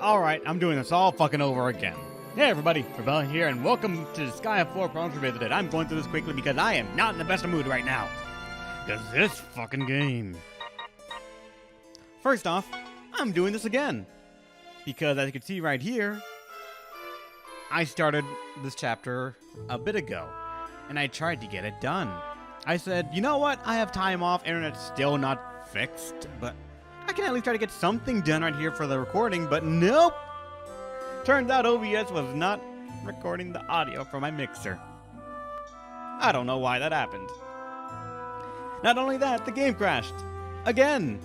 Alright, I'm doing this all fucking over again. Hey everybody, Rebel here, and welcome to Disgaea 4 Problems Revisited. I'm going through this quickly because I am not in the best of mood right now. Because this fucking game. First off, I'm doing this again. Because as you can see right here, I started this chapter a bit ago, and I tried to get it done. I said, you know what, I have time off, internet's still not fixed, but I can at least try to get something done right here for the recording, but nope! Turns out OBS was not recording the audio for my mixer. I don't know why that happened. Not only that, the game crashed. Again!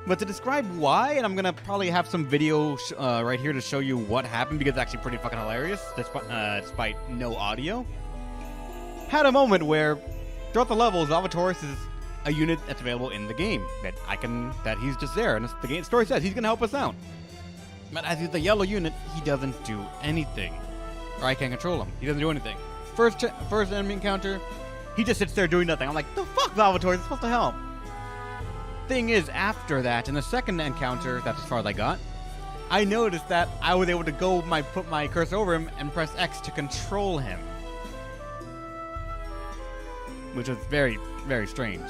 But to describe why, and I'm gonna probably have some video right here to show you what happened, because it's actually pretty fucking hilarious, despite no audio. Had a moment where, throughout the levels, Alvatoris is a unit that's available in the game that he's just there, and the game story says he's gonna help us out. But as he's the yellow unit, he doesn't do anything, or I can't control him. He doesn't do anything. First enemy encounter, he just sits there doing nothing. I'm like, the fuck, Alvatoris is supposed to help. Thing is, after that, in the second encounter, that's as far as I got, I noticed that I was able to put my cursor over him and press X to control him, which was very, very strange.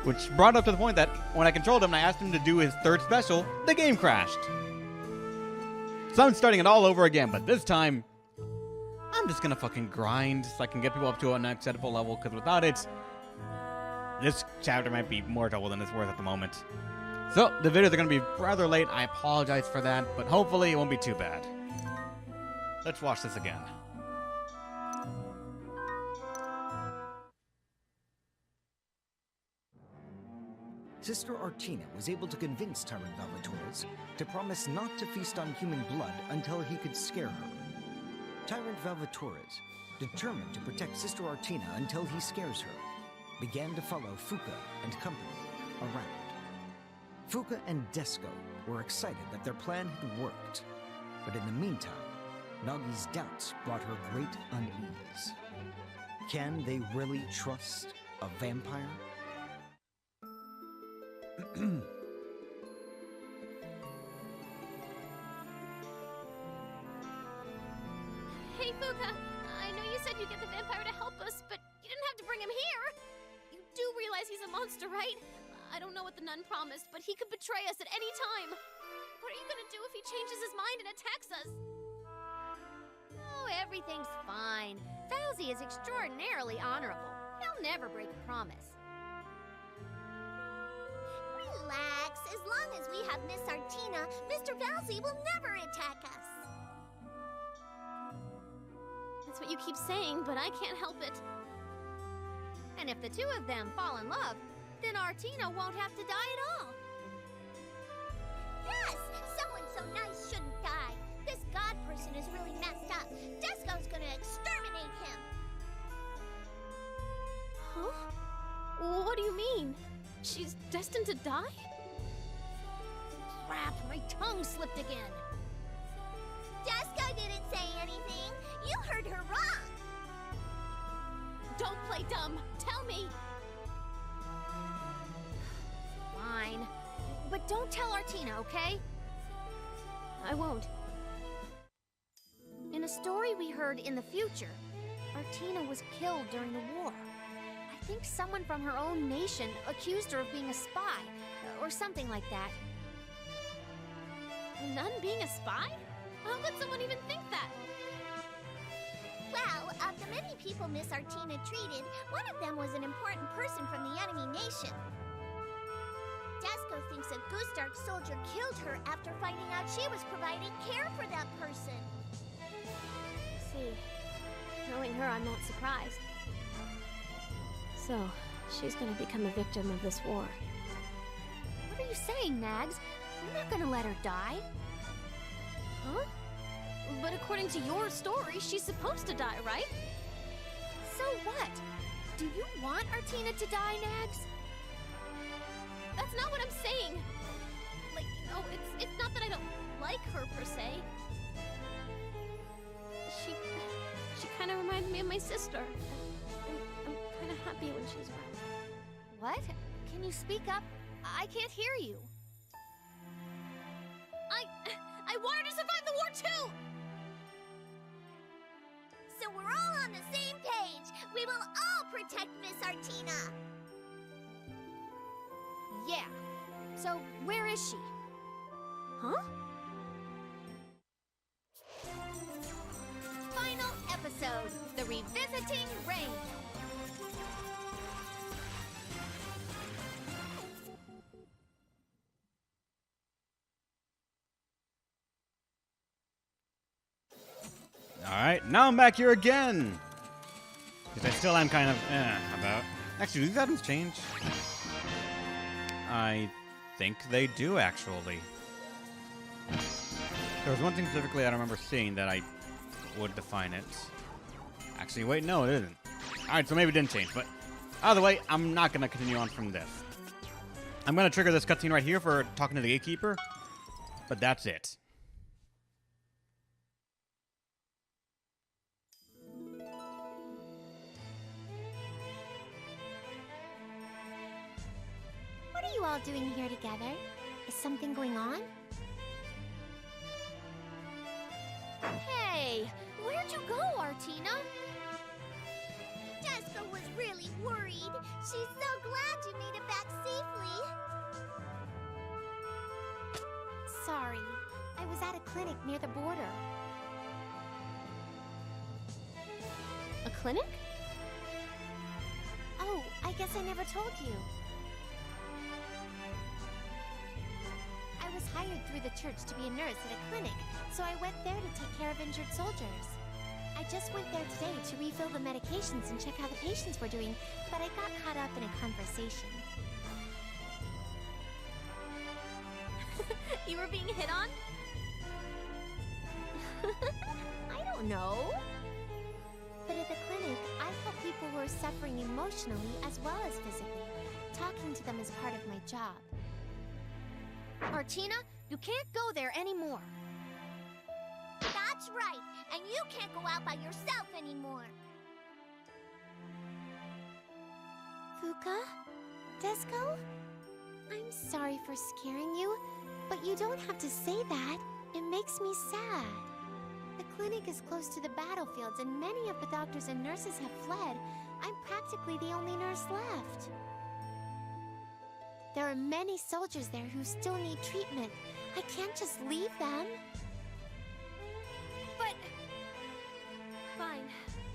Which brought up to the point that when I controlled him and I asked him to do his third special, the game crashed. So I'm starting it all over again, but this time, I'm just gonna fucking grind so I can get people up to an acceptable level, because without it, this chapter might be more trouble than it's worth at the moment. So, the videos are gonna be rather late, I apologize for that, but hopefully it won't be too bad. Let's watch this again. Sister Artina was able to convince Tyrant Valvatores to promise not to feast on human blood until he could scare her. Tyrant Valvatores, determined to protect Sister Artina until he scares her, began to follow Fuka and company around. Fuka and Desco were excited that their plan had worked, but in the meantime, Nagi's doubts brought her great unease. Can they really trust a vampire? Hey, Fuka, I know you said you'd get the vampire to help us, but you didn't have to bring him here. You do realize he's a monster, right? I don't know what the nun promised, but he could betray us at any time. What are you gonna do if he changes his mind and attacks us? Oh, everything's fine. Falzi is extraordinarily honorable. He'll never break a promise. Relax. As long as we have Miss Artina, Mr. Falzi will never attack us. That's what you keep saying, but I can't help it. And if the two of them fall in love, then Artina won't have to die at all. Yes! Someone so nice shouldn't die. This god person is really messed up. Desco's gonna exterminate him. Huh? What do you mean? She's destined to die? Crap, my tongue slipped again. Desco didn't say anything. You heard her wrong. Don't play dumb. Tell me. Fine. But don't tell Artina, okay? I won't. In a story we heard in the future, Artina was killed during the war. I think someone from her own nation accused her of being a spy, or something like that. A nun being a spy? How could someone even think that? Well, of the many people Miss Artina treated, one of them was an important person from the enemy nation. Desco thinks a Gustark soldier killed her after finding out she was providing care for that person. See, knowing her, I'm not surprised. So, she's gonna become a victim of this war. What are you saying, Nags? You're not gonna let her die. Huh? But according to your story, she's supposed to die, right? So what? Do you want Artina to die, Nags? That's not what I'm saying. Like, no, it's not that I don't like her, per se. She kind of reminds me of my sister. I'm kind of happy when she's around. What? Can you speak up? I can't hear you. I We will all protect Miss Artina! Yeah. So, where is she? Huh? Final episode, The Revisiting Reign. Alright, now I'm back here again! Because I still am kind of about. Actually, do these items change? I think they do, actually. There was one thing specifically I remember seeing that I would define it. Actually, wait, no, it isn't. Alright, so maybe it didn't change, but either way, I'm not going to continue on from this. I'm going to trigger this cutscene right here for talking to the gatekeeper, but that's it. What are you all doing here together? Is something going on? Hey, where'd you go, Artina? Jessica was really worried. She's so glad you made it back safely. Sorry, I was at a clinic near the border. A clinic? Oh, I guess I never told you. I was hired through the church to be a nurse at a clinic, so I went there to take care of injured soldiers. I just went there today to refill the medications and check how the patients were doing, but I got caught up in a conversation. You were being hit on? I don't know. But at the clinic, I help people who are suffering emotionally as well as physically. Talking to them is part of my job. Artina, you can't go there anymore. That's right, and you can't go out by yourself anymore. Fuka? Desco? I'm sorry for scaring you, but you don't have to say that. It makes me sad. The clinic is close to the battlefields, and many of the doctors and nurses have fled. I'm practically the only nurse left. There are many soldiers there who still need treatment. I can't just leave them. But... Fine.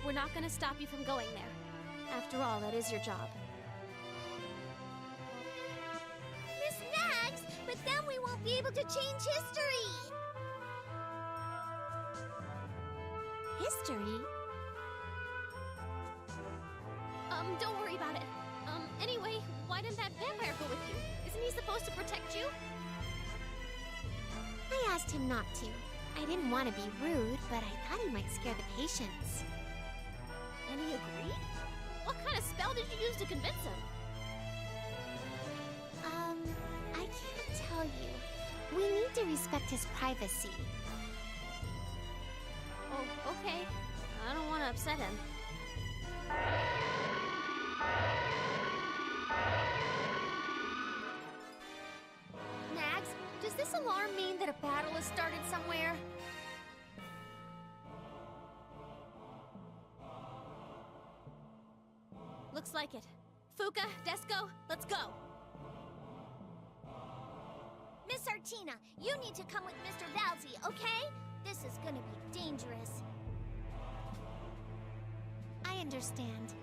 We're not gonna stop you from going there. After all, that is your job. Miss Nags, but then we won't be able to change history. History? Don't worry about it. Anyway, why didn't that vampire go with you? Isn't he supposed to protect you? I asked him not to. I didn't want to be rude, but I thought he might scare the patients. And he agreed? What kind of spell did you use to convince him? I can't tell you. We need to respect his privacy. Oh, okay. I don't want to upset him. Nags, does this alarm mean that a battle has started somewhere? Looks like it. Fuka, Desco, let's go! Miss Artina, you need to come with Mr. Valsy, okay? This is gonna be dangerous. I understand.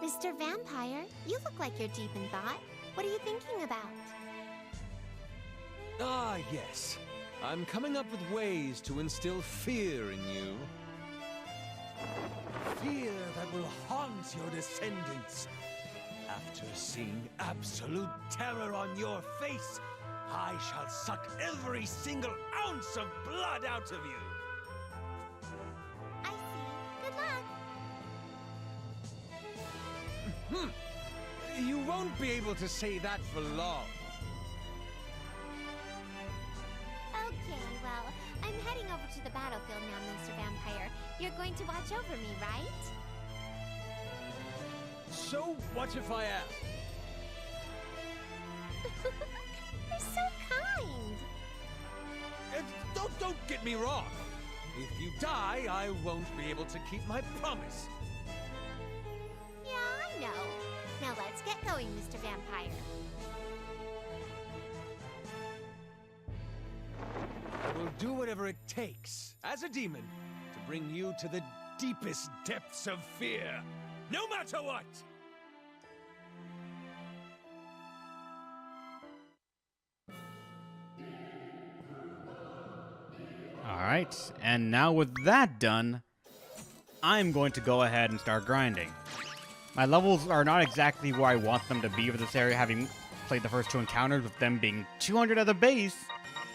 Mr. Vampire, you look like you're deep in thought. What are you thinking about? Ah, yes. I'm coming up with ways to instill fear in you. Fear that will haunt your descendants. After seeing absolute terror on your face, I shall suck every single ounce of blood out of you. I see. Good luck. You won't be able to say that for long. Okay, well, I'm heading over to the battlefield now, Mr. Vampire. You're going to watch over me, right? So what if I am? You're so kind. Don't get me wrong. If you die, I won't be able to keep my promise. Yeah, I know. Now let's get going, Mr. Vampire. I will do whatever it takes, as a demon, to bring you to the deepest depths of fear, no matter what! Alright, and now with that done, I'm going to go ahead and start grinding. My levels are not exactly where I want them to be for this area, having played the first two encounters with them being 200 at the base,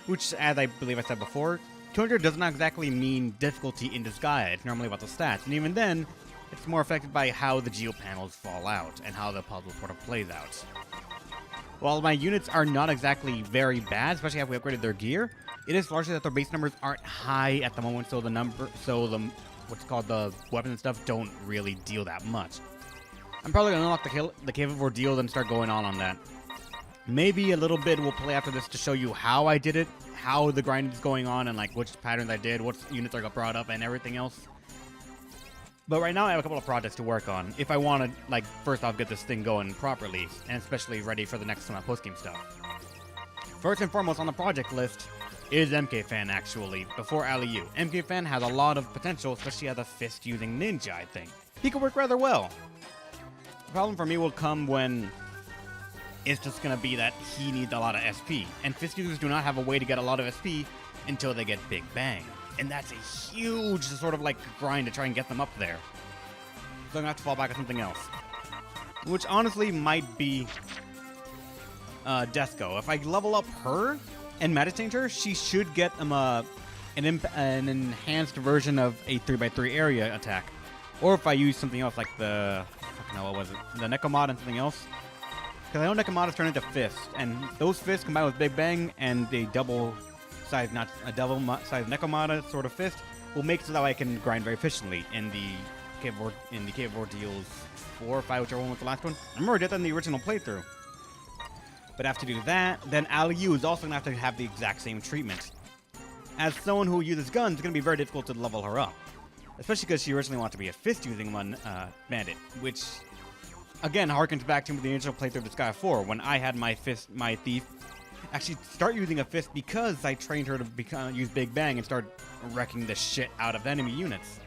which, as I believe I said before, 200 does not exactly mean difficulty in Disgaea. It's normally about the stats, and even then, it's more affected by how the geopanels fall out and how the puzzle sort of plays out. While my units are not exactly very bad, especially if we upgraded their gear, it is largely that their base numbers aren't high at the moment, so the what's called the weapons and stuff don't really deal that much. I'm probably gonna unlock the Cave of Ordeal, then start going on that. Maybe a little bit will play after this to show you how I did it, how the grind is going on, and like which patterns I did, what units I got brought up, and everything else. But right now I have a couple of projects to work on if I want to, like, first off get this thing going properly, and especially ready for the next post-game stuff. First and foremost on the project list is MK Fan, actually, before Aliu. MK Fan has a lot of potential, especially as a fist-using ninja, I think. He could work rather well. The problem for me will come when it's just going to be that he needs a lot of SP, and fist users do not have a way to get a lot of SP until they get Big Bang. And that's a huge sort of like grind to try and get them up there. So I'm going to have to fall back on something else. Which honestly might be Desco. If I level up her and meta-change her, she should get an enhanced version of a 3x3 area attack. Or if I use something else like the... what was it? The Nekomata and something else. Because I know Nekomatas turn into fists, and those fists combined with Big Bang and a double-sized Nekomata sort of fist will make it so that I can grind very efficiently in the Cave of Ordeals 4 or 5, whichever one was the last one. I remember I did that in the original playthrough. But after do that, then Aliu is also going to have the exact same treatment. As someone who uses guns, it's going to be very difficult to level her up. Especially because she originally wanted to be a fist-using bandit, which, again, harkens back to the initial playthrough of Disgaea 4, when I had my thief actually start using a fist because I trained her to use Big Bang and start wrecking the shit out of enemy units.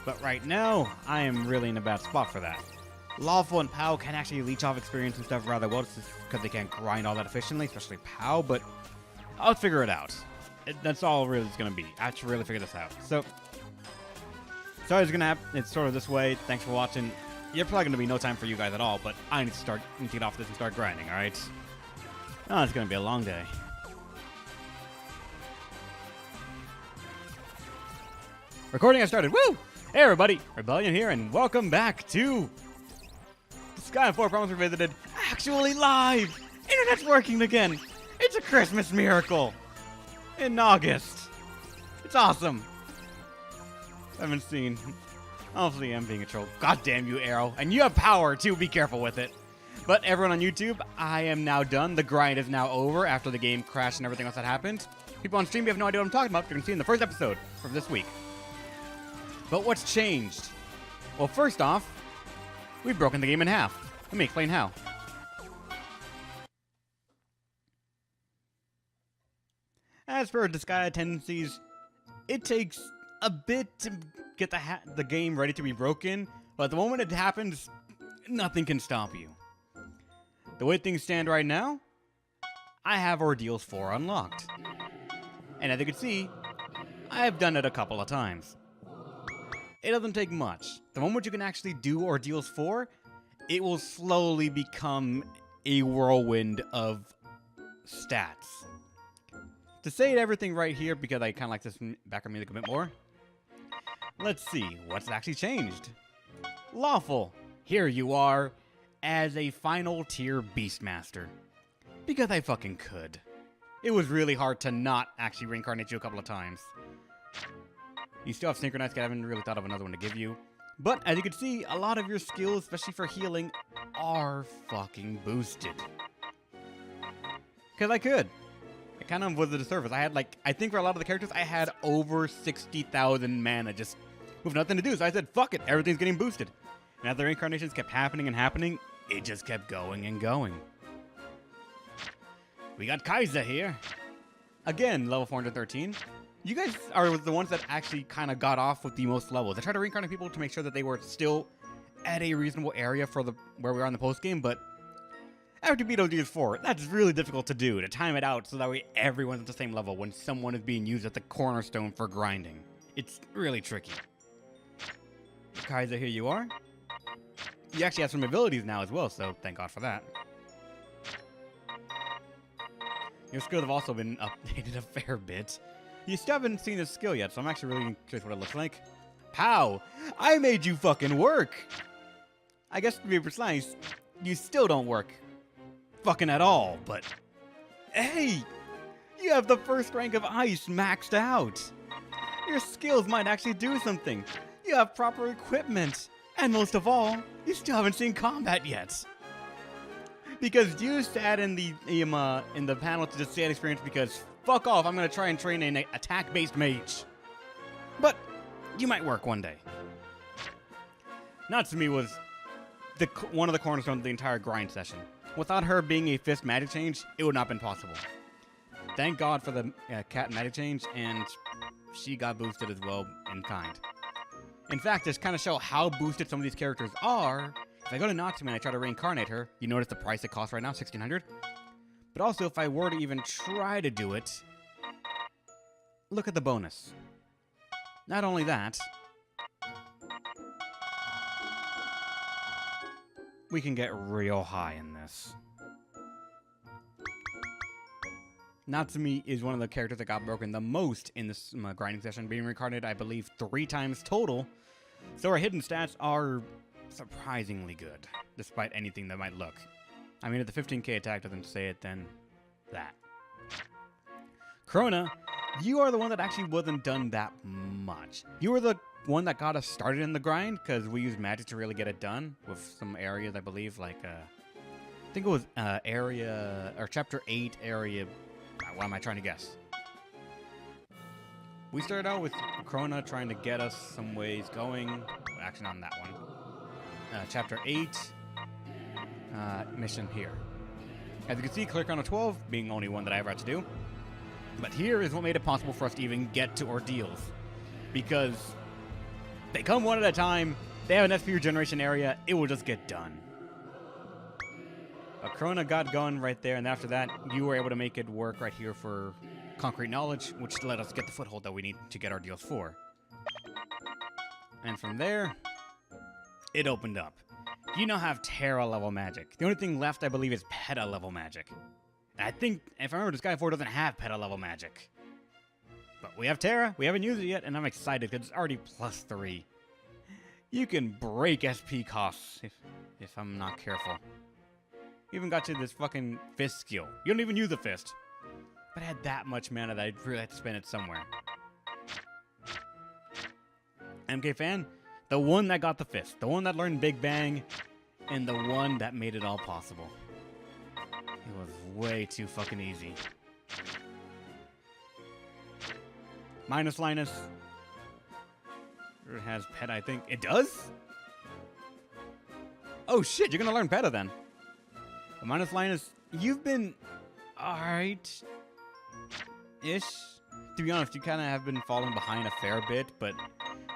But right now, I am really in a bad spot for that. Lawful and Pow can actually leech off experience and stuff rather well, just because they can't grind all that efficiently, especially Pow, but I'll figure it out. That's all really it's going to be. I have to really figure this out. So it's going to happen. It's sort of this way. Thanks for watching. You're probably going to be no time for you guys at all, but I need to get off this and start grinding, alright? Oh, it's going to be a long day. Recording has started. Woo! Hey everybody, Rebellion here, and welcome back to Disgaea 4 Promise Revisited, actually live! Internet's working again! It's a Christmas miracle! In August. It's awesome. I haven't seen. Obviously, I'm being a troll. God damn you, Arrow. And you have power, too. Be careful with it. But everyone on YouTube, I am now done. The grind is now over after the game crashed and everything else that happened. People on stream, you have no idea what I'm talking about. You're going to see in the first episode from this week. But what's changed? Well, first off, we've broken the game in half. Let me explain how. As for Disgaea tendencies, it takes a bit to get the game ready to be broken, but the moment it happens, nothing can stop you. The way things stand right now, I have Ordeals 4 unlocked. And as you can see, I have done it a couple of times. It doesn't take much. The moment you can actually do Ordeals 4, it will slowly become a whirlwind of stats. To say everything right here, because I kind of like this background music a bit more, let's see what's actually changed. Lawful, here you are as a final tier Beastmaster. Because I fucking could. It was really hard to not actually reincarnate you a couple of times. You still have Synchronized, because I haven't really thought of another one to give you. But as you can see, a lot of your skills, especially for healing, are fucking boosted. Because I could. It kind of was a disservice. I had like, I think for a lot of the characters, I had over 60,000 mana just with nothing to do. So I said, fuck it, everything's getting boosted. And as the reincarnations kept happening and happening, it just kept going and going. We got Kaiser here. Again, level 413. You guys are the ones that actually kind of got off with the most levels. I tried to reincarnate people to make sure that they were still at a reasonable area for the where we are in the post game, but after Beetlejuice 4, that's really difficult to do, to time it out so that way everyone's at the same level when someone is being used as the cornerstone for grinding. It's really tricky. Kaiser, here you are. You actually have some abilities now as well, so thank God for that. Your skills have also been updated a fair bit. You still haven't seen his skill yet, so I'm actually really curious what it looks like. Pow! I made you fucking work! I guess to be precise, you still don't work fucking at all, but hey! You have the first rank of Ice maxed out! Your skills might actually do something. You have proper equipment. And most of all, you still haven't seen combat yet. Because you sat in the panel to just say that experience because fuck off, I'm gonna try and train an attack-based mage. But you might work one day. Natsumi was one of the cornerstones of the entire grind session. Without her being a 5th magic change, it would not have been possible. Thank God for the cat magic change, and she got boosted as well in kind. In fact, just kind of show how boosted some of these characters are. If I go to Natsumi and I try to reincarnate her, you notice the price it costs right now, 1,600. But also, if I were to even try to do it, look at the bonus. Not only that, we can get real high in this. Natsumi is one of the characters that got broken the most in this grinding session, being reincarnated, I believe, 3 times total. So our hidden stats are surprisingly good, despite anything that might look. I mean, if the 15k attack doesn't say it, then that. Krona, you are the one that actually wasn't done that much. You were the one that got us started in the grind, because we used magic to really get it done, with some areas, I believe, like, I think it was area, or chapter 8 area, what am I trying to guess? We started out with Krona trying to get us some ways going. Actually, not on that one. Chapter 8, mission here. As you can see, Clear Chrono 12 being the only one that I ever had to do. But here is what made it possible for us to even get to ordeals. Because they come one at a time, they have an SP regeneration area, it will just get done. But Krona got going right there, and after that, you were able to make it work right here for Concrete Knowledge, which let us get the foothold that we need to get our deals for. And from there, it opened up. You now have Terra level magic. The only thing left, I believe, is Peta level magic. And I think, if I remember, Disgaea 4 doesn't have Peta level magic. But we have Terra, we haven't used it yet, and I'm excited because it's already +3. You can break SP costs if I'm not careful. Even got you this fucking fist skill. You don't even use the fist. But I had that much mana that I really had to spend it somewhere. MK fan, the one that got the fist, the one that learned Big Bang, and the one that made it all possible. It was way too fucking easy. Minus Linus. It has Peta, I think. It does? Oh shit, you're gonna learn Peta then. But Minus Linus, you've been alright-ish. To be honest, you kind of have been falling behind a fair bit, but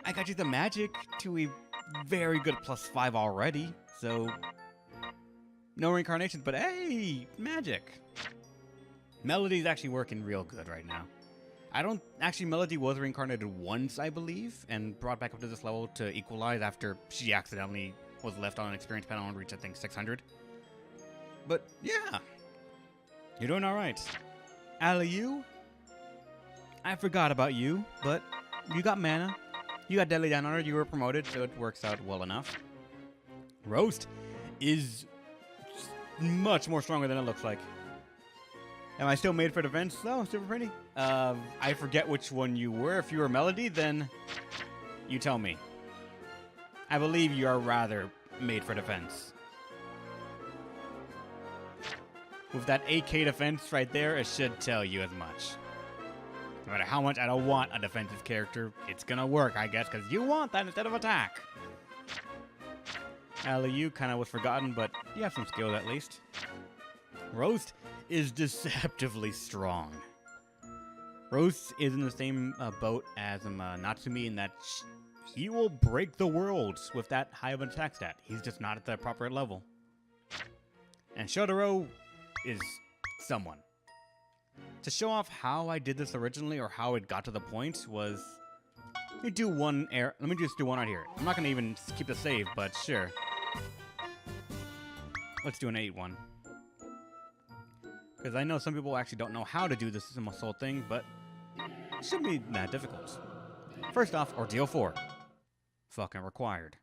I got you the magic to a very good +5 already, so no reincarnations, but hey, magic. Melody's actually working real good right now. Actually, Melody was reincarnated once, I believe, and brought back up to this level to equalize after she accidentally was left on an experience panel and reached, I think, 600. But yeah, you're doing all right. Aliu, I forgot about you, but you got mana. You got Deadly Down on her, you were promoted, so it works out well enough. Roast is much more stronger than it looks like. Am I still made for defense? No, super pretty. I forget which one you were. If you were Melody, then you tell me. I believe you are rather made for defense. with that AK defense right there, it should tell you as much. No matter how much I don't want a defensive character, it's gonna work, I guess, because you want that instead of attack. Alley, kind of was forgotten, but you have some skill at least. Roast is deceptively strong. Roast is in the same boat as Natsumi in that he will break the world with that high of an attack stat. He's just not at the proper level. And Shotaro is someone. To show off how I did this originally, or how it got to the point, was... Let me just do one right here. I'm not going to even keep the save, but sure. Let's do an 8-1. Because I know some people actually don't know how to do this whole thing, but it shouldn't be that difficult. First off, Ordeal 4. Fucking required.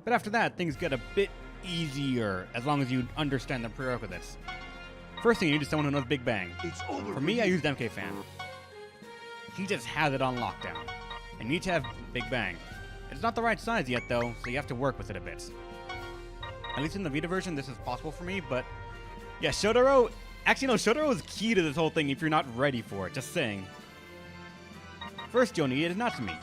But after that, things get a bit easier, as long as you understand the prerequisites. First thing you need is someone who knows Big Bang. For me, I used MK Fan. He just has it on lockdown. And you need to have Big Bang. It's not the right size yet, though, so you have to work with it a bit. At least in the Vita version, this is possible for me, but... Yeah, Shotaro... Actually, no, Shotaro is key to this whole thing if you're not ready for it, just saying. First you'll need is Natsumi,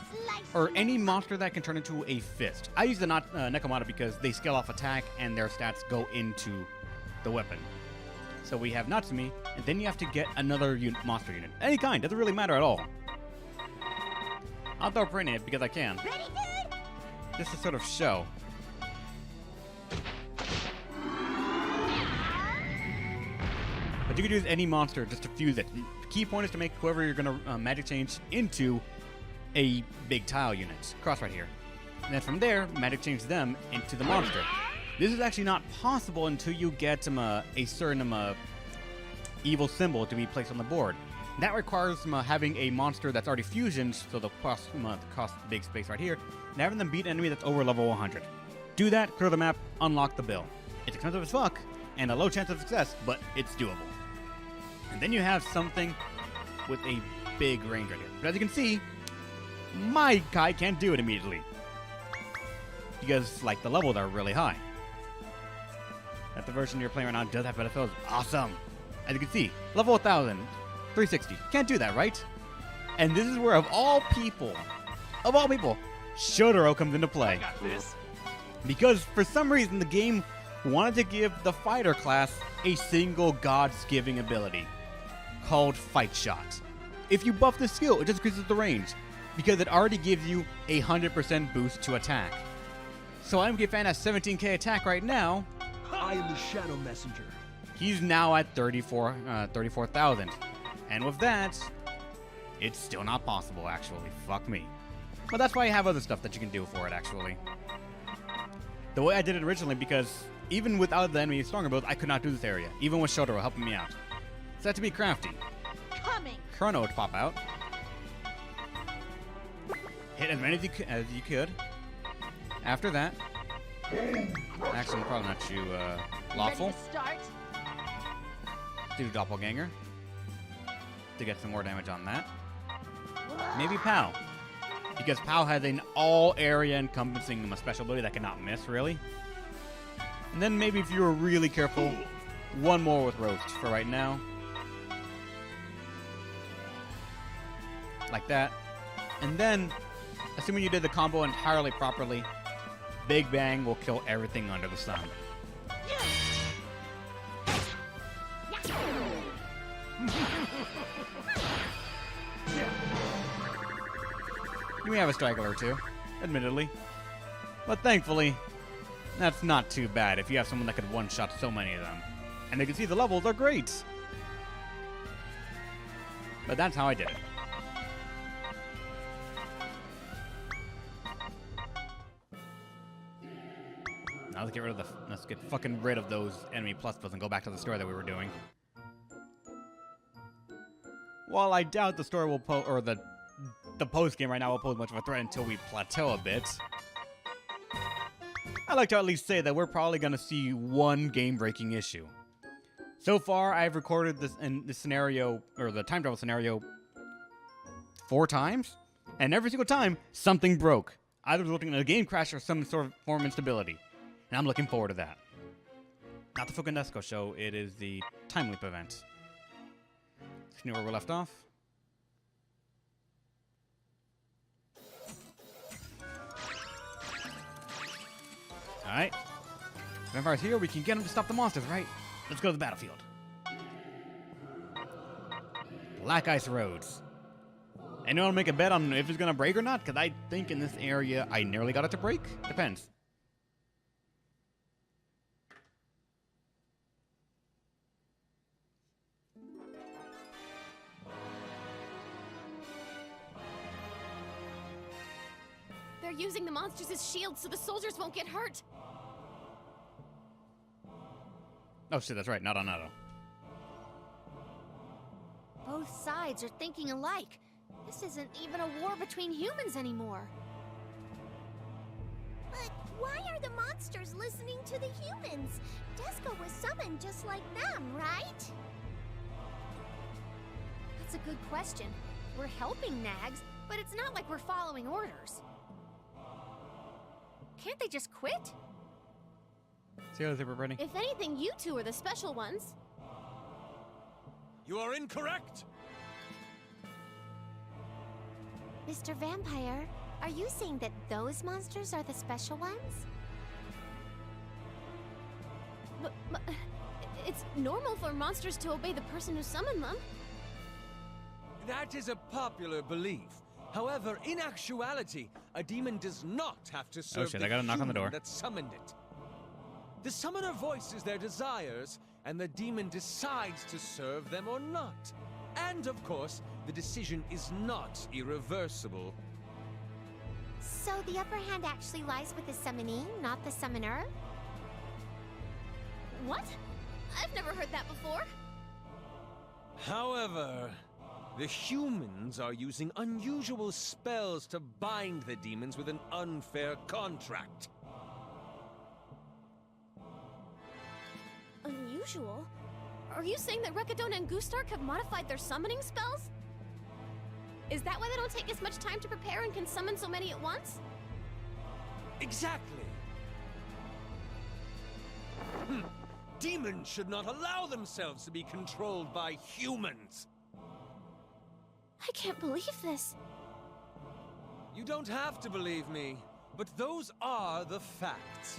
or any monster that can turn into a fist. I use the Nekomata because they scale off attack and their stats go into the weapon. So we have Natsumi, and then you have to get another monster unit. Any kind, doesn't really matter at all. I'll throw print it because I can. Just to sort of show. But you can use any monster just to fuse it. The key point is to make whoever you're going to magic change into a big tile unit. Cross right here. And then from there, magic change them into the monster. This is actually not possible until you get a certain evil symbol to be placed on the board. That requires having a monster that's already fusioned, so the cost big space right here, and having them beat an enemy that's over level 100. Do that, clear the map, unlock the bill. It's expensive as fuck, and a low chance of success, but it's doable. And then you have something with a big range right here. But as you can see, my Kai can't do it immediately. Because, the levels are really high. That the version you're playing right now does have better spells. Awesome! As you can see, level 1000, 360. Can't do that, right? And this is where, of all people, Shotaro comes into play. I got this. Because, for some reason, the game wanted to give the fighter class a single gods-giving ability called Fight Shot. If you buff the skill, it just increases the range, because it already gives you a 100% boost to attack. So MK Fan has 17k attack right now. I am the Shadow Messenger. He's now at 34,000. And with that, it's still not possible, actually. Fuck me. But that's why you have other stuff that you can do for it, actually. The way I did it originally, because even without the enemy stronger build, I could not do this area, even with Shotaro helping me out. So I had to be crafty. Coming. Chrono would pop out. Hit as many as you could. After that, actually, I'm probably not too lawful. Ready to start? Do Doppelganger to get some more damage on that. Maybe Pow, because Pow has an all-area encompassing a special ability that cannot miss, really. And then maybe if you were really careful, one more with Roast for right now. Like that. And then, assuming you did the combo entirely properly, Big Bang will kill everything under the sun. You may have a straggler or two, admittedly. But thankfully, that's not too bad if you have someone that could one-shot so many of them. And you can see the levels are great. But that's how I did it. Now let's get fucking rid of those enemy plus and go back to the story that we were doing. While I doubt the story will the post game right now will pose much of a threat until we plateau a bit, I'd like to at least say that we're probably going to see one game-breaking issue. So far, I've recorded this scenario, or the time travel scenario, 4 times, and every single time, something broke, either resulting in a game crash or some sort of form of instability. And I'm looking forward to that. not the Fuka Nesco show, it is the Time Leap event. Continue where we left off. Alright. Vampire's here, we can get him to stop the monsters, right? Let's go to the battlefield. Black Ice Roads. Anyone want to make a bet on if it's gonna break or not? Because I think in this area I nearly got it to break. Depends. They're using the monsters as shields so the soldiers won't get hurt. Oh shit, that's right, not on auto. Both sides are thinking alike. This isn't even a war between humans anymore. But why are the monsters listening to the humans? Desco was summoned just like them, right? That's a good question. We're helping Nags, but it's not like we're following orders. Can't they just quit? Seriously, we're ready. If anything, you two are the special ones. You are incorrect! Mr. Vampire, are you saying that those monsters are the special ones? But it's normal for monsters to obey the person who summoned them. That is a popular belief. However, in actuality, a demon does not have to serve shit, the I gotta knock on the human door. that summoned it. The summoner voices their desires, and the demon decides to serve them or not. And of course, the decision is not irreversible. So the upper hand actually lies with the summonee, not the summoner? What? I've never heard that before. However, the humans are using unusual spells to bind the demons with an unfair contract. Unusual? Are you saying that Rekadona and Gustark have modified their summoning spells? Is that why they don't take as much time to prepare and can summon so many at once? Exactly. Demons should not allow themselves to be controlled by humans. I can't believe this. You don't have to believe me, but those are the facts.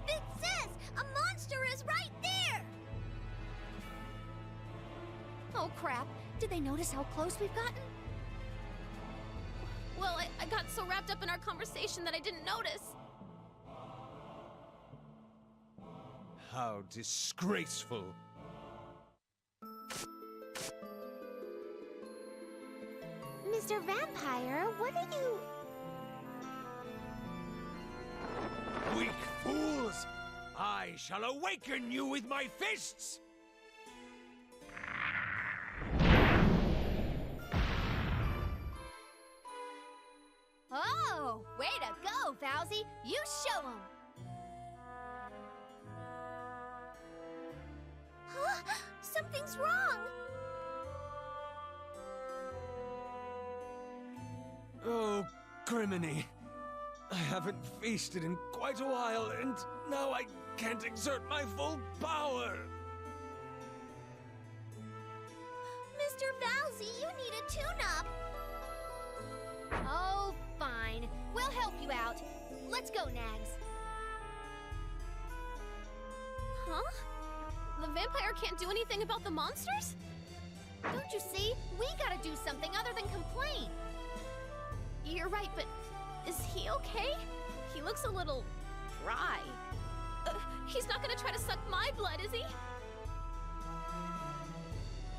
Big Sis! A monster is right there! Oh crap, did they notice how close we've gotten? Well, I got so wrapped up in our conversation that I didn't notice. How disgraceful. Mr. Vampire, what are you... Weak fools! I shall awaken you with my fists! Oh, way to go, Fauzi! You show 'em! Huh? Something's wrong! Oh, Criminy. I haven't feasted in quite a while, and now I can't exert my full power. Mr. Valzi, you need a tune-up! Oh, fine. We'll help you out. Let's go, Nags. Huh? The vampire can't do anything about the monsters? Don't you see? We gotta do something other than complain. You're right, but is he okay? He looks a little dry. He's not gonna try to suck my blood, is he?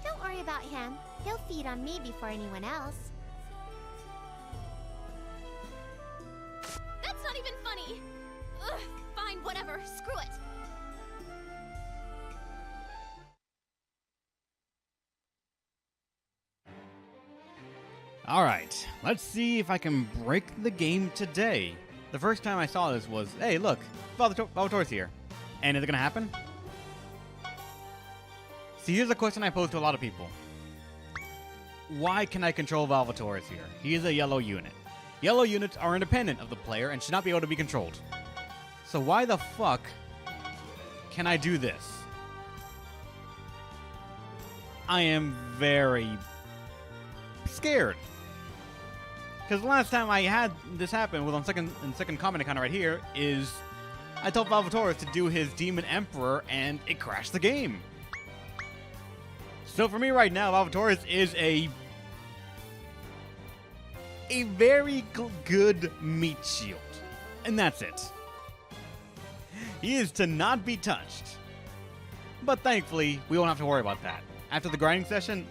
Don't worry about him. He'll feed on me before anyone else. That's not even funny. Ugh, fine, whatever. Screw it. Alright, let's see if I can break the game today. The first time I saw this was, hey, look, Valvatore's here. And is it gonna happen? See, here's a question I pose to a lot of people. Why can I control Valvatore's here? He is a yellow unit. Yellow units are independent of the player and should not be able to be controlled. So why the fuck can I do this? I am very scared. Because last time I had this happen with second comment encounter right here is I told Valvatore to do his Demon Emperor and it crashed the game. So for me right now, Valvatore is a very good meat shield. And that's it. He is to not be touched. But thankfully, we won't have to worry about that. After the grinding session,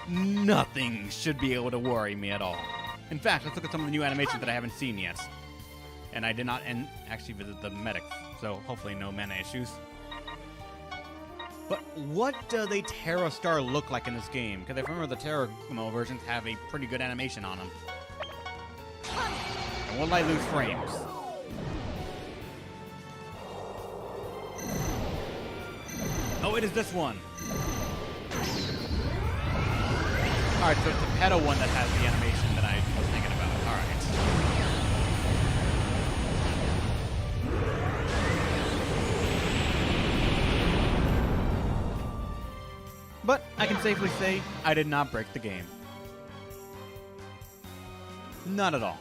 nothing should be able to worry me at all. In fact, let's look at some of the new animations that I haven't seen yet. And I did not actually visit the medics, so hopefully no mana issues. But what does a Terra Star look like in this game? Because I remember the Terra versions have a pretty good animation on them. And will I lose frames? Oh, it is this one. Alright, so it's the Pedo one that has the animation that I was thinking about. Alright. But I can safely say I did not break the game. Not at all.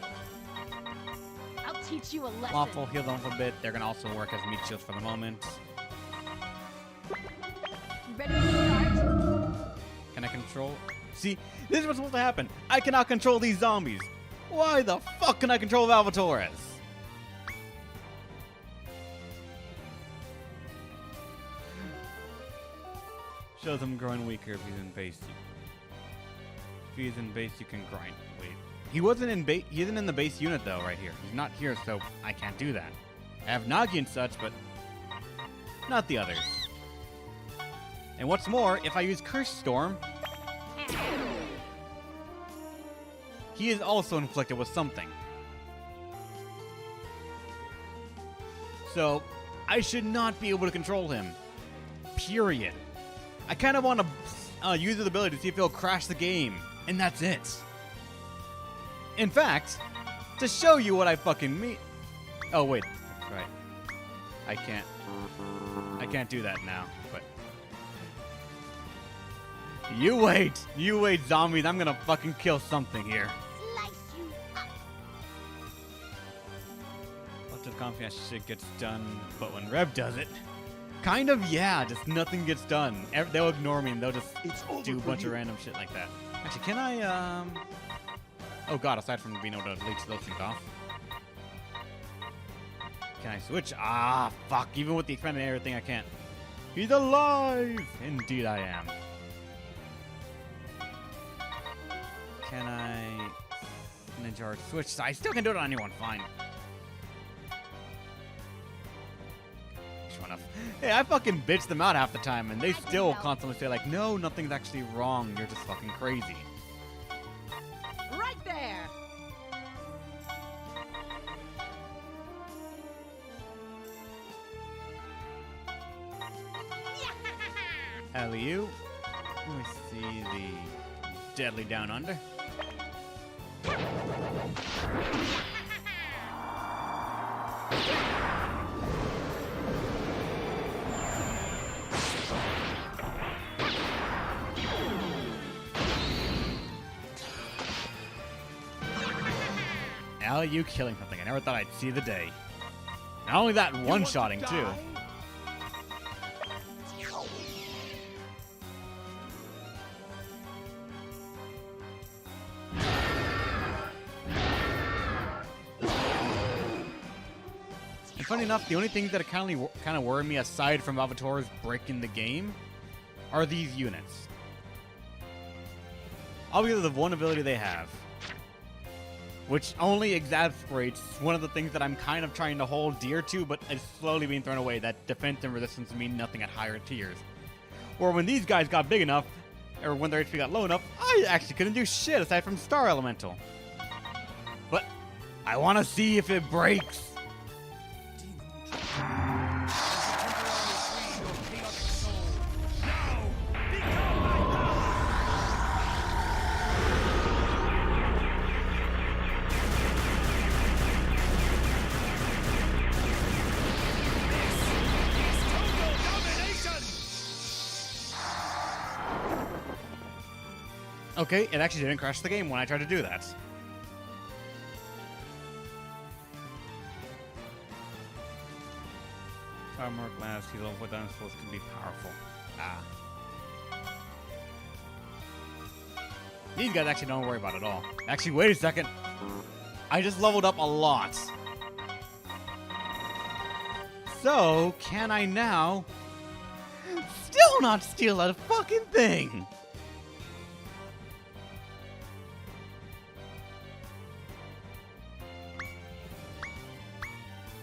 I'll teach you a lesson. Lawful heal them a bit. They're going to also work as meat shields for the moment. Ready to start? Can I control? See, this is what's supposed to happen. I cannot control these zombies. Why the fuck can I control Valvatore? Shows him growing weaker if he's in base. If he's in base, you can grind. Wait, he wasn't in base. He isn't in the base unit though. Right here, he's not here, so I can't do that. I have Nagi and such, but not the others. And what's more, if I use Curse Storm, he is also inflicted with something. So, I should not be able to control him. Period. I kind of want to use his ability to see if he'll crash the game. And that's it. In fact, to show you what I fucking mean... Oh, wait. That's right. I can't do that now, but... You wait, zombies. I'm gonna fucking kill something here. Slice you up. Lots of confidence shit gets done, but when Rev does it, kind of, yeah, just nothing gets done. They'll ignore me and they'll just do a bunch of random shit like that. Actually, can I, Oh god, aside from being able to leech those things off. Can I switch? Ah, fuck. Even with the expanded area thing, I can't. He's alive! Indeed I am. Can I Ninja Art switch? I still can do it on anyone, fine. Sure enough. Hey, I fucking bitch them out half the time, and they still constantly say like, no, nothing's actually wrong, you're just fucking crazy. Right there. Alley-oop. Let me see the Deadly Down Under. Alley, you killing something. I never thought I'd see the day. Not only that, one-shotting too. Funny enough, the only things that kind of worry me, aside from Valvatore's breaking the game, are these units. Obviously, the one ability they have, which only exasperates one of the things that I'm kind of trying to hold dear to, but is slowly being thrown away, that defense and resistance mean nothing at higher tiers. Or when these guys got big enough, or when their HP got low enough, I actually couldn't do shit aside from Star Elemental. But I want to see if it breaks. Okay, it actually didn't crash the game when I tried to do that. Armor glass, heal up with dinosaurs can be powerful. Ah. These guys actually don't worry about it at all. Actually, wait a second. I just leveled up a lot. So, can I now still not steal a fucking thing?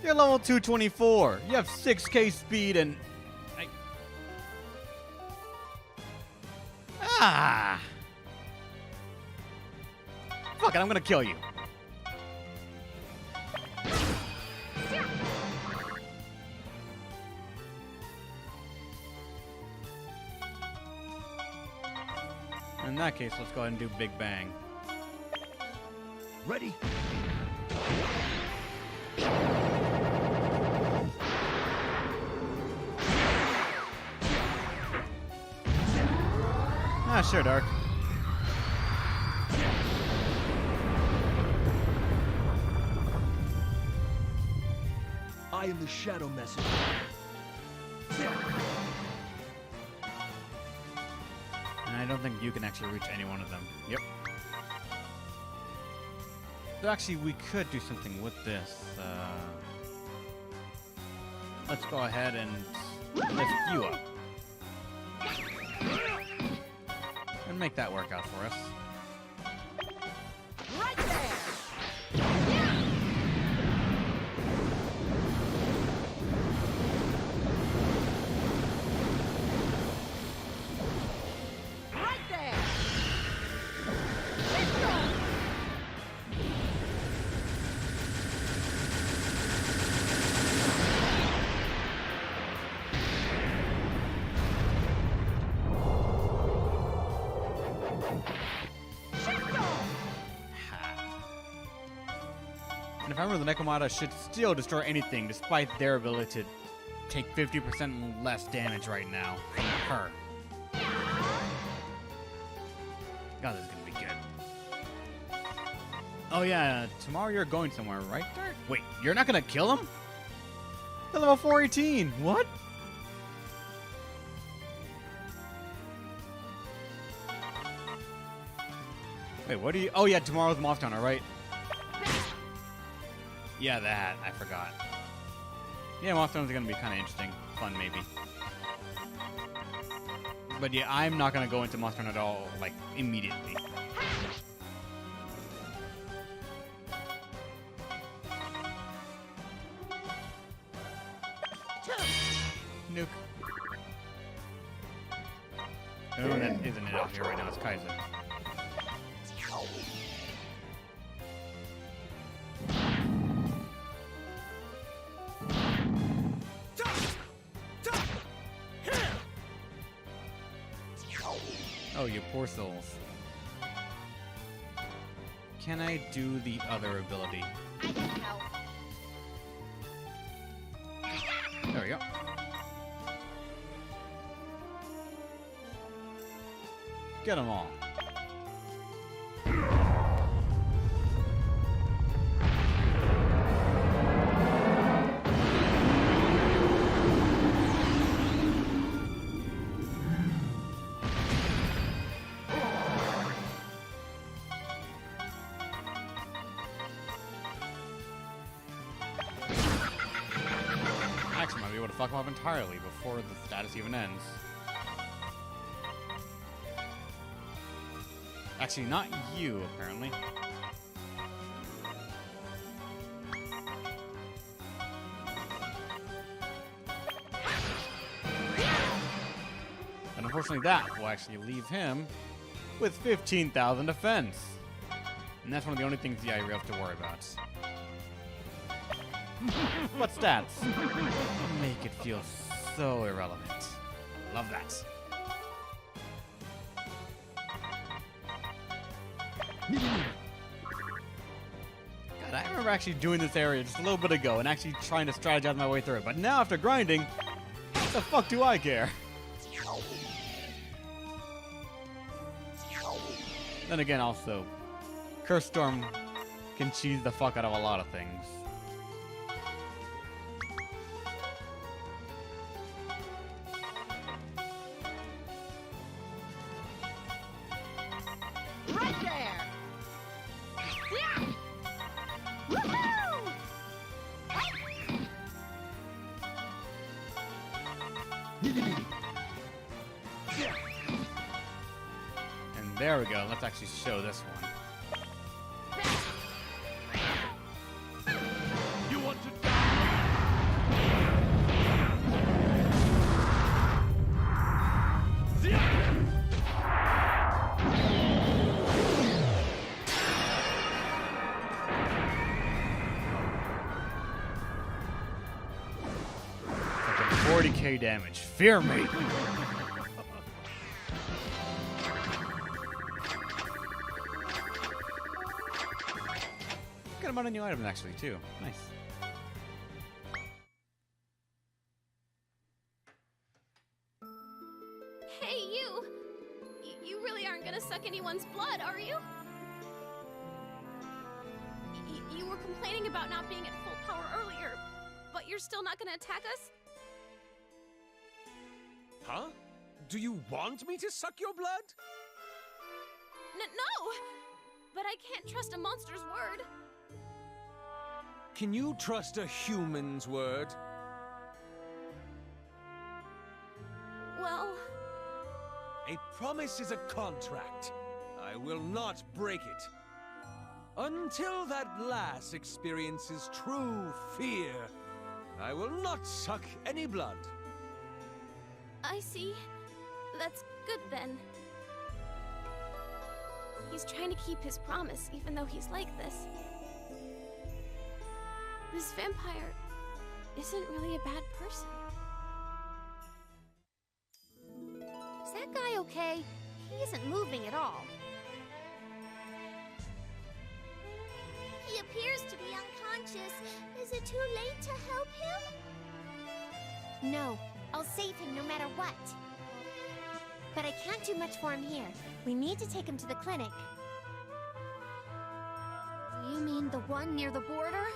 You're level 224. You have 6k speed and... Ah! Fuck it, I'm gonna kill you. In that case, let's go ahead and do Big Bang. Ready? Ah, sure, Dark. I am the Shadow Messenger. And I don't think you can actually reach any one of them. Yep. So actually, we could do something with this. Let's go ahead and lift you up. And make that work out for us. Right there! Right there! Let's go! And if I remember, the Necromata should still destroy anything, despite their ability to take 50% less damage right now from her. God, this is gonna be good. Oh yeah, tomorrow you're going somewhere, right, Dark? Wait, you're not gonna kill him? They're level 418. What? Wait, what do you... Oh yeah, tomorrow's Moth Hunter, right? Yeah, that. I forgot. Yeah, Moth Hunter's gonna be kind of interesting. Fun, maybe. But yeah, I'm not gonna go into Moth Hunter at all, like, immediately. Nuke. The only one that isn't it out here right now is Kaiser. Oh, you poor souls. Can I do the other ability? I can help. There we go. Get them all. Actually, might be able to fuck them up entirely before the status even ends. Actually, not you, apparently. And unfortunately, that will actually leave him with 15,000 defense. And that's one of the only things, yeah, you have to worry about. What stats? Make it feel so irrelevant. Love that. God, I remember actually doing this area just a little bit ago and actually trying to strategize my way through it. But now after grinding, what the fuck do I care? Then again, also, Curse Storm can cheese the fuck out of a lot of things. Right there! Yeah! Woohoo! And there we go. Let's actually show this one. You want to die? Fucking 40k damage. Fear me! Got a lot of new items actually too. Nice. Hey, you! You really aren't gonna suck anyone's blood, are you? You were complaining about not being at full power earlier, but you're still not gonna attack us? Huh? Do you want me to suck your blood? No! But I can't trust a monster's word. Can you trust a human's word? Well, A promise is a contract. I will not break it. Until that lass experiences true fear, I will not suck any blood. I see. That's good then. He's trying to keep his promise, even though he's like this. This vampire isn't really a bad person. Is that guy okay? He isn't moving at all. He appears to be unconscious. Is it too late to help him? No, I'll save him no matter what. But I can't do much for him here. We need to take him to the clinic. You mean the one near the border?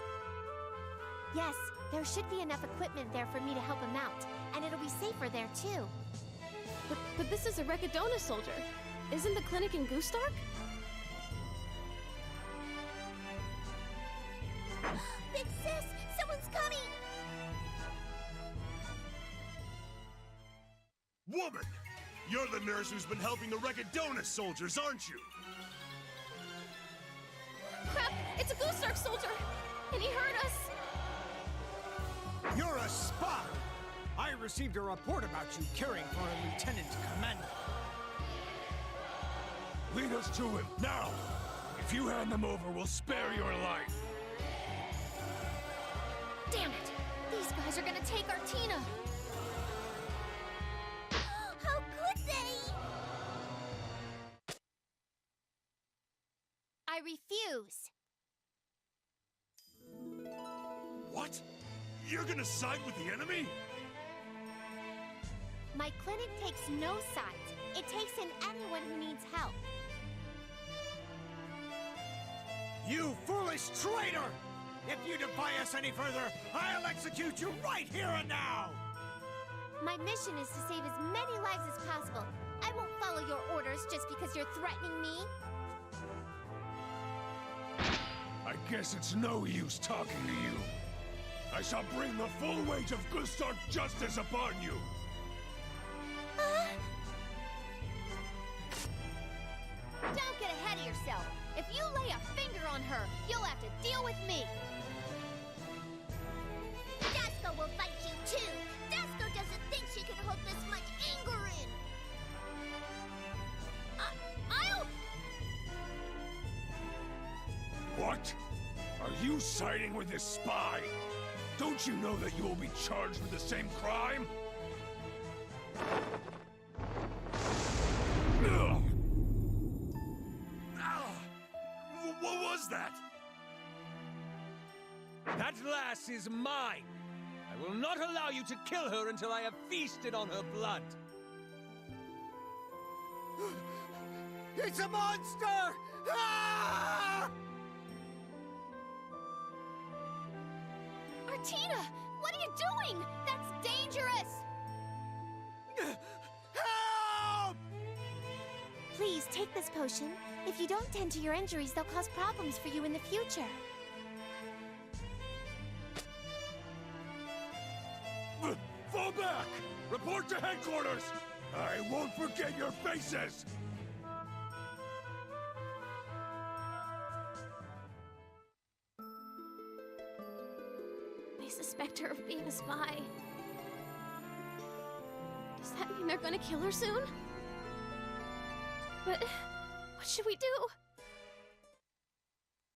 Yes, there should be enough equipment there for me to help him out. And it'll be safer there, too. But this is a Recadona soldier. Isn't the clinic in Goostark? Big sis, someone's coming! Woman! You're the nurse who's been helping the Recadona soldiers, aren't you? Crap! It's a Goostark soldier! And he hurt us! You're a spy! I received a report about you caring for a lieutenant commander. Lead us to him, now! If you hand them over, we'll spare your life. Damn it! These guys are gonna take Artina! How could they? I refuse. What? You're gonna side with the enemy? My clinic takes no sides. It takes in anyone who needs help. You foolish traitor! If you defy us any further, I'll execute you right here and now! My mission is to save as many lives as possible. I won't follow your orders just because you're threatening me. I guess it's no use talking to you. I shall bring the full weight of Goostark justice upon you. Don't get ahead of yourself. If you lay a finger on her, you'll have to deal with me. Dasco will fight you too. Dasco doesn't think she can hold this much anger in. I'll... What? Are you siding with this spy? Don't you know that you will be charged with the same crime? Ugh. Ah. What was that? That lass is mine! I will not allow you to kill her until I have feasted on her blood! It's a monster! Ah! Artina, what are you doing? That's dangerous! Help! Please take this potion. If you don't tend to your injuries, they'll cause problems for you in the future. Fall back! Report to headquarters! I won't forget your faces! They suspect her of being a spy. Does that mean they're gonna kill her soon? But what should we do?